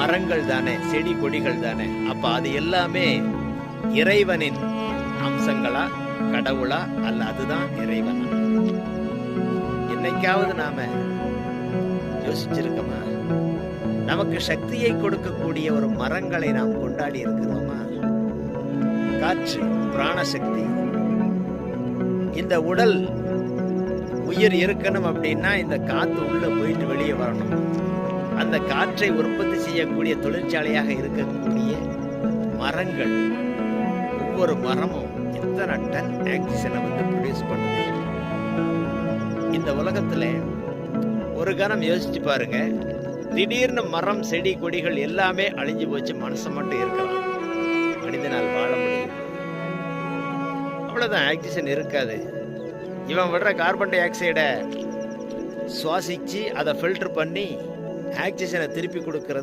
மரங்கள் தானே, செடி கொடிகள் தானே. அப்ப அது எல்லாமே இறைவனின் அம்சங்களா, கடவுளா, அல்ல அதுதான் இறைவனா? என்னைக்காவது நாம யோசிச்சிருக்கோமா? நமக்கு சக்தியை கொடுக்கக்கூடிய ஒரு மரங்களை நாம் கொண்டாடி இருக்கிறோமா? காற்று, பிராணசக்தி. இந்த உடல் உயிர் இருக்கணும் அப்படின்னா இந்த காத்து உள்ள போயிட்டு வெளியே வரணும். அந்த காற்றை உற்பத்தி செய்யக்கூடிய தொழிற்சாலையாக இருக்கக்கூடிய மரங்கள், ஒவ்வொரு மரமும் எத்தனை டன் ஆக்சிஜனை ப்ரொடியூஸ் பண்ணுது. இந்த உலகத்துல ஒரு கணம் யோசிச்சு பாருங்க, திடீர்னு மரம் செடி கொடிகள் எல்லாமே அழிஞ்சு போச்சு, மனுஷன் மட்டும் இருக்கலாம், மனிதனால் வாழ முடியும். அவ்வளவுதான், ஆக்சிஜன் இருக்காது. இவன் விடுற கார்பன் டை ஆக்சைடை சுவாசிச்சு அதை ஃபில்டர் பண்ணி ஆக்சிஜனை திருப்பி கொடுக்கறது